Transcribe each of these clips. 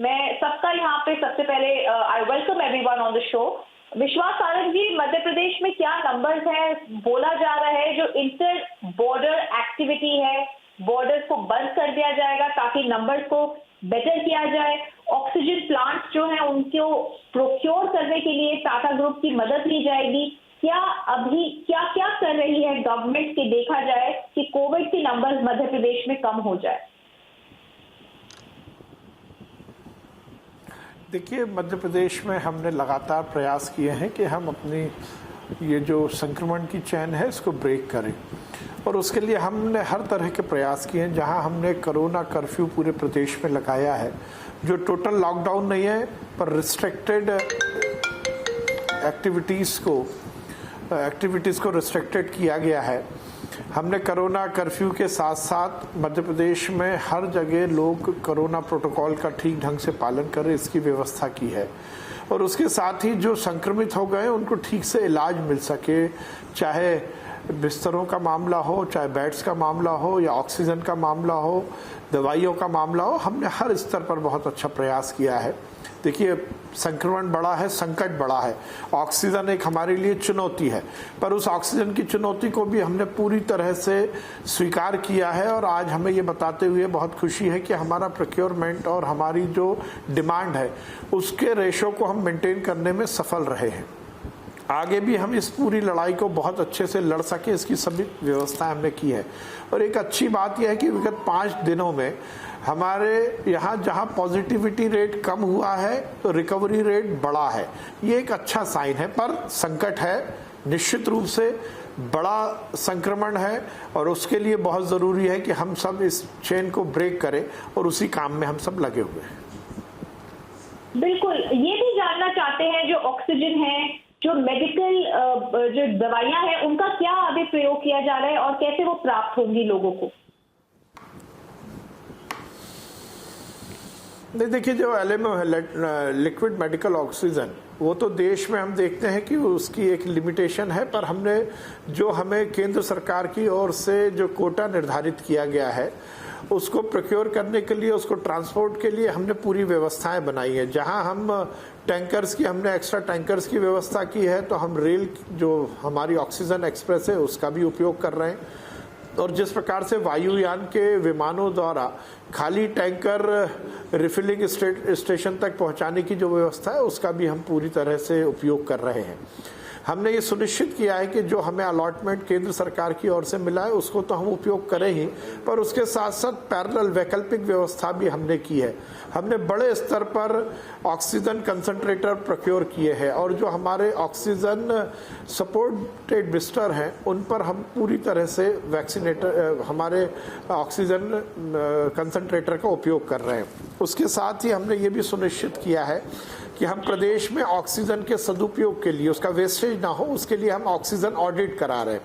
मैं सबका यहाँ पे सबसे पहले I welcome everyone on the show. विश्वास सारंग जी, मध्य प्रदेश में क्या नंबर्स हैं? बोला जा रहा है जो इंटर बॉर्डर एक्टिविटी है, बॉर्डर को बंद कर दिया जाएगा ताकि नंबर्स को बेटर किया जाए। ऑक्सीजन प्लांट्स जो हैं उनको प्रोक्योर करने के लिए टाटा ग्रुप की मदद ली जाएगी। क्या अभी क्या क्या कर रही है गवर्नमेंट कि देखा जाए कि कोविड के नंबर्स मध्य प्रदेश में कम हो जाए? देखिए, मध्य प्रदेश में हमने लगातार प्रयास किए हैं कि हम अपनी ये जो संक्रमण की चेन है इसको ब्रेक करें, और उसके लिए हमने हर तरह के प्रयास किए हैं। जहां हमने कोरोना कर्फ्यू पूरे प्रदेश में लगाया है, जो टोटल लॉकडाउन नहीं है पर रिस्ट्रिक्टेड एक्टिविटीज़ को रिस्ट्रिक्टेड किया गया है। हमने कोरोना कर्फ्यू के साथ साथ मध्य प्रदेश में हर जगह लोग कोरोना प्रोटोकॉल का ठीक ढंग से पालन करें इसकी व्यवस्था की है, और उसके साथ ही जो संक्रमित हो गए उनको ठीक से इलाज मिल सके, चाहे बिस्तरों का मामला हो, चाहे बेड्स का मामला हो, या ऑक्सीजन का मामला हो, दवाइयों का मामला हो। हमने हर स्तर पर बहुत अच्छा प्रयास किया है। देखिए, संक्रमण बड़ा है, संकट बड़ा है, ऑक्सीजन एक हमारे लिए चुनौती है, पर उस ऑक्सीजन की चुनौती को भी हमने पूरी तरह से स्वीकार किया है। और आज हमें ये बताते हुए बहुत खुशी है कि हमारा प्रोक्योरमेंट और हमारी जो डिमांड है उसके रेशो को हम मेंटेन करने में सफल रहे हैं। आगे भी हम इस पूरी लड़ाई को बहुत अच्छे से लड़ सके, इसकी सभी व्यवस्था हमने की है। और एक अच्छी बात यह है कि विगत 5 दिनों में हमारे यहाँ जहाँ पॉजिटिविटी रेट कम हुआ है तो रिकवरी रेट बढ़ा है। ये एक अच्छा साइन है, पर संकट है, निश्चित रूप से बड़ा संक्रमण है, और उसके लिए बहुत ज़रूरी है कि हम सब इस चेन को ब्रेक करें, और उसी काम में हम सब लगे हुए हैं। बिल्कुल, ये भी जानना चाहते हैं जो ऑक्सीजन है, जो मेडिकल जो दवाइयां हैं, उनका क्या अभी प्रयोग किया जा रहा है और कैसे वो प्राप्त होंगी लोगों को? नहीं, देखिए, जो LMO है, लिक्विड मेडिकल ऑक्सीजन, वो तो देश में हम देखते हैं कि उसकी एक लिमिटेशन है, पर हमने जो हमें केंद्र सरकार की ओर से जो कोटा निर्धारित किया गया है उसको प्रोक्योर करने के लिए, उसको ट्रांसपोर्ट के लिए हमने पूरी व्यवस्थाएं बनाई हैं। जहां हम टैंकर्स की, हमने एक्स्ट्रा टैंकर्स की व्यवस्था की है, तो हम रेल जो हमारी ऑक्सीजन एक्सप्रेस है उसका भी उपयोग कर रहे हैं। और जिस प्रकार से वायुयान के विमानों द्वारा खाली टैंकर रिफिलिंग स्टेशन तक पहुंचाने की जो व्यवस्था है उसका भी हम पूरी तरह से उपयोग कर रहे हैं। हमने ये सुनिश्चित किया है कि जो हमें अलॉटमेंट केंद्र सरकार की ओर से मिला है उसको तो हम उपयोग करें ही, पर उसके साथ साथ पैरेलल वैकल्पिक व्यवस्था भी हमने की है। हमने बड़े स्तर पर ऑक्सीजन कंसंट्रेटर प्रोक्योर किए हैं, और जो हमारे ऑक्सीजन सपोर्टेड बिस्तर हैं उन पर हम पूरी तरह से वैक्सीनेटर, हमारे ऑक्सीजन कंसंट्रेटर का उपयोग कर रहे हैं। उसके साथ ही हमने ये भी सुनिश्चित किया है कि हम प्रदेश में ऑक्सीजन के सदुपयोग के लिए, उसका वेस्टेज ना हो, उसके लिए हम ऑक्सीजन ऑडिट करा रहे हैं।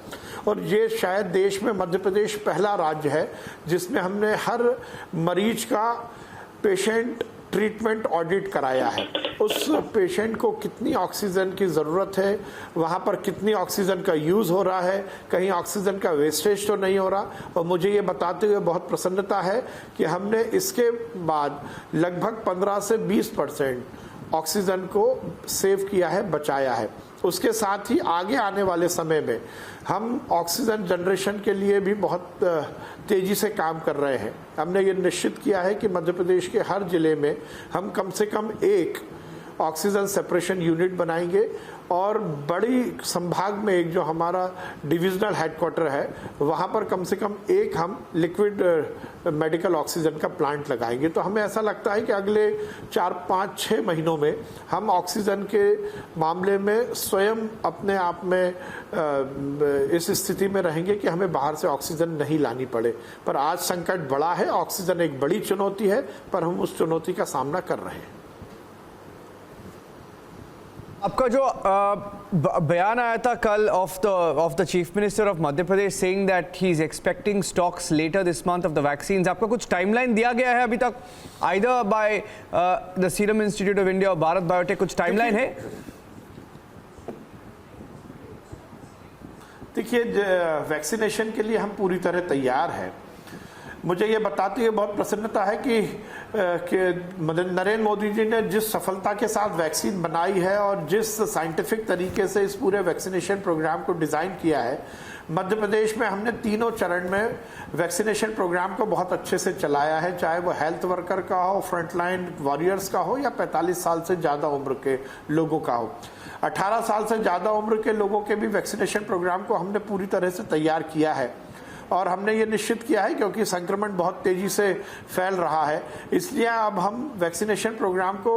और ये शायद देश में मध्य प्रदेश पहला राज्य है जिसमें हमने हर मरीज का पेशेंट ट्रीटमेंट ऑडिट कराया है। उस पेशेंट को कितनी ऑक्सीजन की ज़रूरत है, वहाँ पर कितनी ऑक्सीजन का यूज़ हो रहा है, कहीं ऑक्सीजन का वेस्टेज तो नहीं हो रहा। और मुझे ये बताते हुए बहुत प्रसन्नता है कि हमने इसके बाद लगभग 15 से 20% ऑक्सीजन को सेव किया है, बचाया है। उसके साथ ही आगे आने वाले समय में हम ऑक्सीजन जनरेशन के लिए भी बहुत तेज़ी से काम कर रहे हैं। हमने ये निश्चित किया है कि मध्य प्रदेश के हर जिले में हम कम से कम एक ऑक्सीजन सेपरेशन यूनिट बनाएंगे, और बड़ी संभाग में एक जो हमारा डिविजनल हेडक्वार्टर है वहाँ पर कम से कम एक हम लिक्विड मेडिकल ऑक्सीजन का प्लांट लगाएंगे। तो हमें ऐसा लगता है कि अगले 4, 5, 6 महीनों में हम ऑक्सीजन के मामले में स्वयं अपने आप में इस स्थिति में रहेंगे कि हमें बाहर से ऑक्सीजन नहीं लानी पड़े। पर आज संकट बड़ा है, ऑक्सीजन एक बड़ी चुनौती है, पर हम उस चुनौती का सामना कर रहे हैं। आपका जो बयान आया था कल of the chief minister of Madhya Pradesh saying that he is expecting stocks later this month of the vaccines, आपका कुछ टाइमलाइन दिया गया है अभी तक either by the serum institute of India और भारत बायोटेक? कुछ टाइमलाइन है? देखिए, वैक्सीनेशन के लिए हम पूरी तरह तैयार हैं। मुझे ये बताते हुए बहुत प्रसन्नता है कि नरेंद्र मोदी जी ने जिस सफलता के साथ वैक्सीन बनाई है और जिस साइंटिफिक तरीके से इस पूरे वैक्सीनेशन प्रोग्राम को डिज़ाइन किया है, मध्य प्रदेश में हमने तीनों चरण में वैक्सीनेशन प्रोग्राम को बहुत अच्छे से चलाया है, चाहे वो हेल्थ वर्कर का हो, फ्रंटलाइन वॉरियर्स का हो या 45 साल से ज़्यादा उम्र के लोगों का हो। 18 साल से ज़्यादा उम्र के लोगों के भी वैक्सीनेशन प्रोग्राम को हमने पूरी तरह से तैयार किया है और हमने ये निश्चित किया है क्योंकि संक्रमण बहुत तेजी से फैल रहा है, इसलिए अब हम वैक्सीनेशन प्रोग्राम को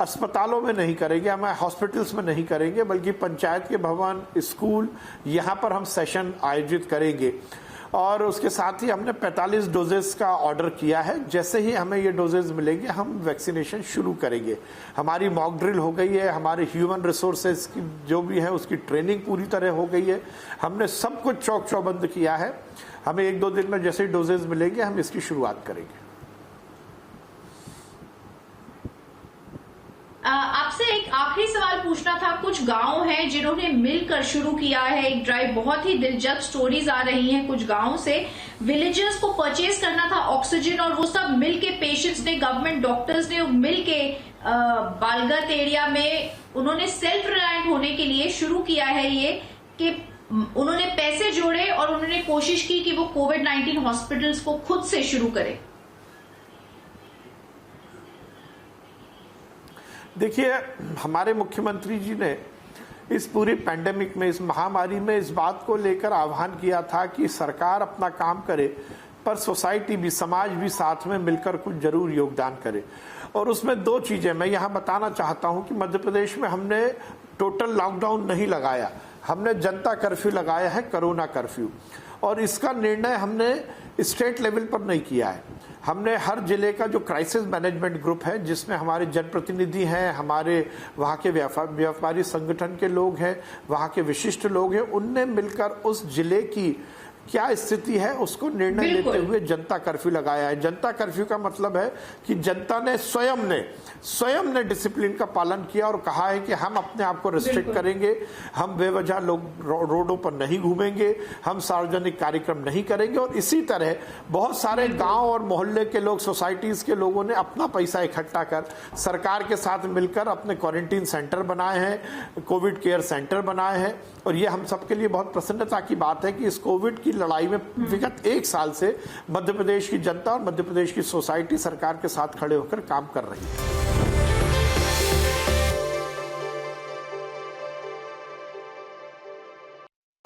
अस्पतालों में नहीं करेंगे, हम हॉस्पिटल्स में नहीं करेंगे, बल्कि पंचायत के भवन, स्कूल, यहाँ पर हम सेशन आयोजित करेंगे। और उसके साथ ही हमने 45 डोजेस का ऑर्डर किया है। जैसे ही हमें ये डोजेस मिलेंगे हम वैक्सीनेशन शुरू करेंगे। हमारी मॉक ड्रिल हो गई है, हमारे ह्यूमन रिसोर्सेज की जो भी है उसकी ट्रेनिंग पूरी तरह हो गई है, हमने सब कुछ चौक चौबंद किया है। हमें 1-2 दिन में जैसे ही डोजेस मिलेंगे हम इसकी शुरुआत करेंगे। आपसे एक आखिरी सवाल पूछना था। कुछ गांव हैं जिन्होंने मिलकर शुरू किया है एक ड्राइव, बहुत ही दिलचस्प स्टोरीज आ रही हैं कुछ गांवों से। विलेजर्स को परचेज करना था ऑक्सीजन और वो सब मिलके, पेशेंट्स ने, गवर्नमेंट डॉक्टर्स ने मिलके बालगत एरिया में उन्होंने सेल्फ रिलायंट होने के लिए शुरू किया है ये कि उन्होंने पैसे जोड़े और उन्होंने कोशिश की कि वो कोविड-19 हॉस्पिटल्स को खुद से शुरू करें। देखिए, हमारे मुख्यमंत्री जी ने इस पूरी पैंडेमिक में, इस महामारी में इस बात को लेकर आह्वान किया था कि सरकार अपना काम करे पर सोसाइटी भी, समाज भी साथ में मिलकर कुछ जरूर योगदान करे। और उसमें 2 चीजें मैं यहाँ बताना चाहता हूँ कि मध्य प्रदेश में हमने टोटल लॉकडाउन नहीं लगाया, हमने जनता कर्फ्यू लगाया है, कोरोना कर्फ्यू। और इसका निर्णय हमने स्टेट लेवल पर नहीं किया है, हमने हर जिले का जो क्राइसिस मैनेजमेंट ग्रुप है जिसमें हमारे जनप्रतिनिधि हैं, हमारे वहाँ के व्यापारी संगठन के लोग हैं, वहाँ के विशिष्ट लोग हैं, उनने मिलकर उस जिले की क्या स्थिति है उसको निर्णय लेते हुए जनता कर्फ्यू लगाया है। जनता कर्फ्यू का मतलब है कि जनता ने स्वयं ने डिसिप्लिन का पालन किया और कहा है कि हम अपने आप को रिस्ट्रिक्ट करेंगे, हम बेवजह लोग रोडों पर नहीं घूमेंगे, हम सार्वजनिक कार्यक्रम नहीं करेंगे। और इसी तरह बहुत सारे गांव और मोहल्ले के लोग, सोसाइटीज के लोगों ने अपना पैसा इकट्ठा कर सरकार के साथ मिलकर अपने क्वारंटीन सेंटर बनाए हैं, कोविड केयर सेंटर बनाए हैं। और ये हम सबके लिए बहुत प्रसन्नता की बात है कि इस कोविड की लड़ाई में विगत 1 साल से मध्य प्रदेश की जनता और मध्य प्रदेश की सोसाइटी सरकार के साथ खड़े होकर काम कर रही है।